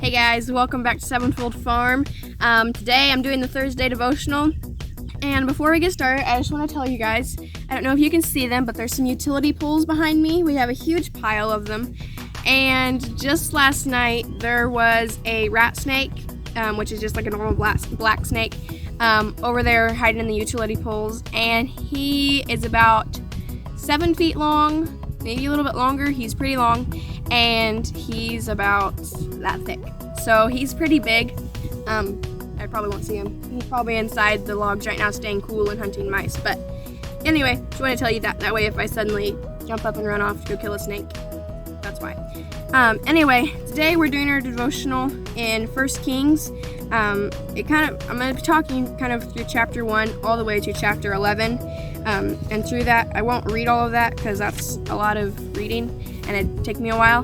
Hey guys, welcome back to Sevenfold Farm. Today I'm doing the Thursday devotional, and before we get started, I just want to tell you guys, I don't know if you can see them, but there's some utility poles behind me. We have a huge pile of them, and just last night there was a rat snake, which is just like a normal black snake, over there hiding in the utility poles, and he is about 7 feet long, maybe a little bit longer. He's pretty long, and he's about that thick. So he's pretty big. I probably won't see him. He's probably inside the logs right now staying cool and hunting mice. But anyway, just want to tell you that way if I suddenly jump up and run off to go kill a snake, that's why. Anyway, today we're doing our devotional in 1 Kings. I'm going to be talking kind of through chapter 1 all the way to chapter 11. And through that, I won't read all of that because that's a lot of reading and it'd take me a while.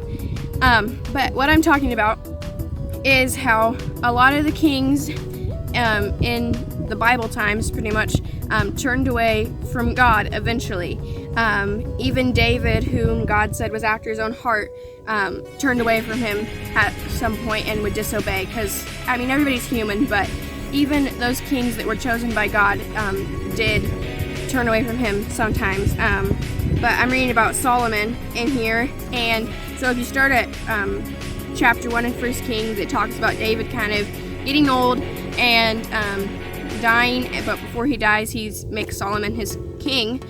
But what I'm talking about is how a lot of the kings in the Bible times pretty much turned away from God eventually. Even David, whom God said was after his own heart, turned away from him at some point and would disobey. Because, I mean, everybody's human, but even those kings that were chosen by God did turn away from him sometimes. But I'm reading about Solomon in here, and so if you start at chapter 1 in 1 Kings, it talks about David kind of getting old and dying, but before he dies, he makes Solomon his king,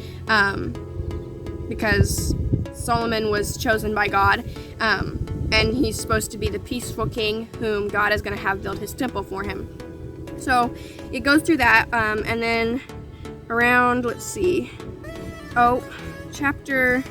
because Solomon was chosen by God, and he's supposed to be the peaceful king whom God is going to have build his temple for him. So it goes through that, and then around, let's see, chapter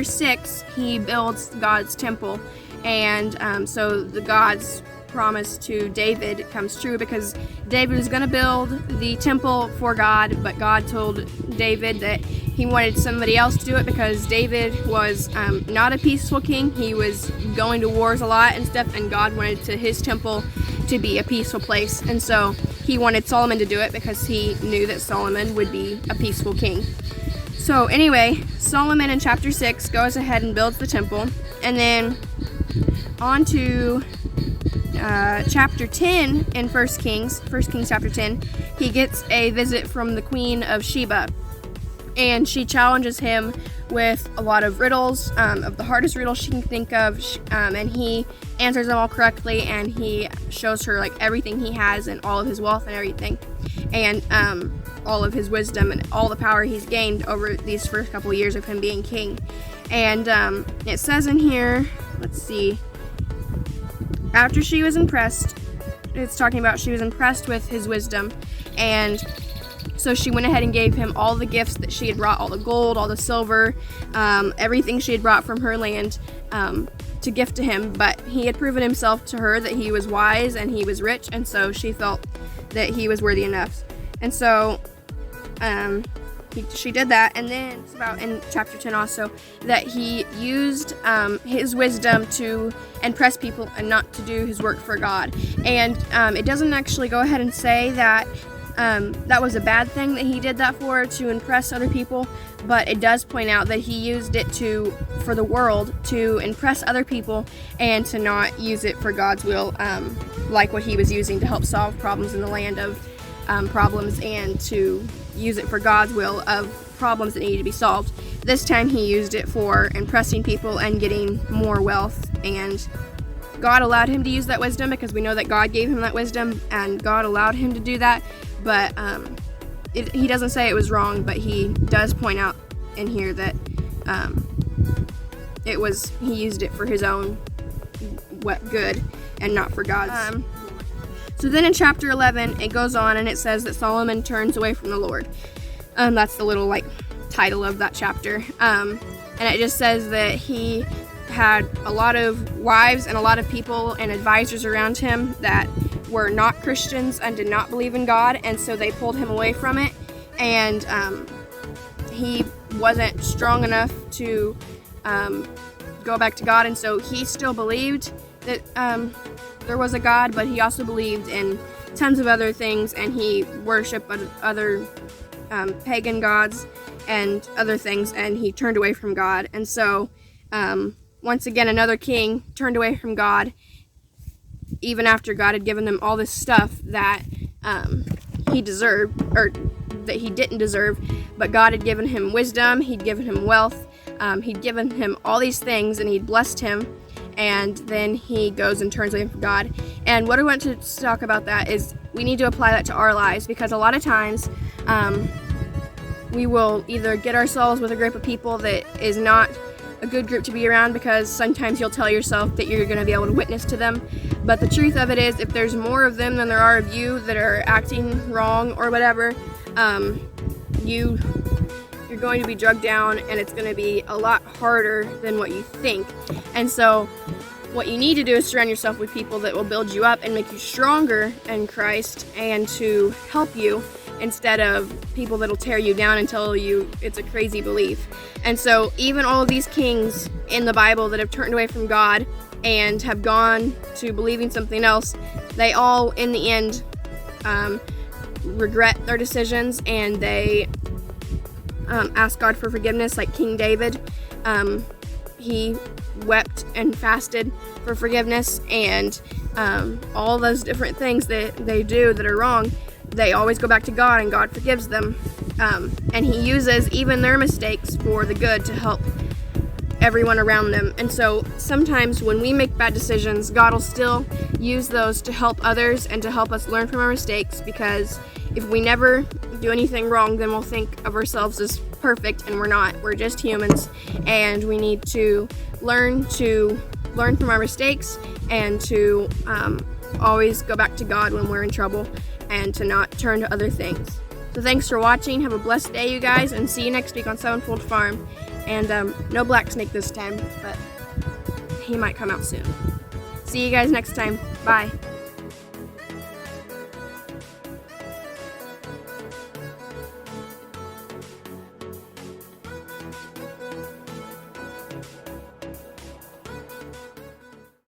6, he builds God's temple, and so the God's promise to David comes true, because David was going to build the temple for God, but God told David that he wanted somebody else to do it because David was not a peaceful king. He was going to wars a lot and stuff, and God wanted his temple to be a peaceful place, and so he wanted Solomon to do it because he knew that Solomon would be a peaceful king. So anyway, Solomon in chapter 6 goes ahead and builds the temple, and then on to chapter 10 in 1 Kings chapter 10, he gets a visit from the Queen of Sheba, and she challenges him with a lot of riddles, of the hardest riddles she can think of, and he answers them all correctly, and he shows her like everything he has and all of his wealth and everything, and all of his wisdom and all the power he's gained over these first couple years of him being king. And it says in here, let's see, after she was impressed, it's talking about she was impressed with his wisdom, and so she went ahead and gave him all the gifts that she had brought, all the gold, all the silver, everything she had brought from her land, to gift to him. But he had proven himself to her that he was wise and he was rich, and so she felt that he was worthy enough. And so she did that, and then it's about in chapter 10 also that he used his wisdom to impress people and not to do his work for God. And it doesn't actually go ahead and say that that was a bad thing that he did that to impress other people, but it does point out that he used it for the world, to impress other people, and to not use it for God's will, like what he was using to help solve problems in the land of problems, and to use it for God's will of problems that needed to be solved. This time he used it for impressing people and getting more wealth, and God allowed him to use that wisdom because we know that God gave him that wisdom and God allowed him to do that. But he doesn't say it was wrong, but he does point out in here that he used it for his own good and not for God's. So then in chapter 11, it goes on and it says that Solomon turns away from the Lord. That's the little title of that chapter. And it just says that he had a lot of wives and a lot of people and advisors around him that were not Christians and did not believe in God, and so they pulled him away from it, and he wasn't strong enough to go back to God, and so he still believed that there was a God, but he also believed in tons of other things, and he worshiped other pagan gods and other things, and he turned away from God. And so once again, another king turned away from God, even after God had given them all this stuff that he deserved, or that he didn't deserve, but God had given him wisdom, he'd given him wealth, he'd given him all these things, and he'd blessed him, and then he goes and turns away from God. And what I want to talk about that is we need to apply that to our lives, because a lot of times we will either get ourselves with a group of people that is not a good group to be around, because sometimes you'll tell yourself that you're going to be able to witness to them, but the truth of it is, if there's more of them than there are of you that are acting wrong or whatever, you're going to be drugged down, and it's going to be a lot harder than what you think. And so what you need to do is surround yourself with people that will build you up and make you stronger in Christ, and to help you, instead of people that'll tear you down and tell you it's a crazy belief. And so even all of these kings in the Bible that have turned away from God and have gone to believing something else, they all in the end regret their decisions, and they ask God for forgiveness. Like King David, he wept and fasted for forgiveness, and all those different things that they do that are wrong, they always go back to God, and God forgives them, and he uses even their mistakes for the good to help everyone around them. And so sometimes when we make bad decisions, God will still use those to help others and to help us learn from our mistakes, because if we never do anything wrong, then we'll think of ourselves as perfect, and we're not. We're just humans, and we need to learn from our mistakes, and to always go back to God when we're in trouble, and to not turn to other things. So thanks for watching. Have a blessed day, you guys, and see you next week on Sevenfold Farm. And no black snake this time, but he might come out soon. See you guys next time. Bye.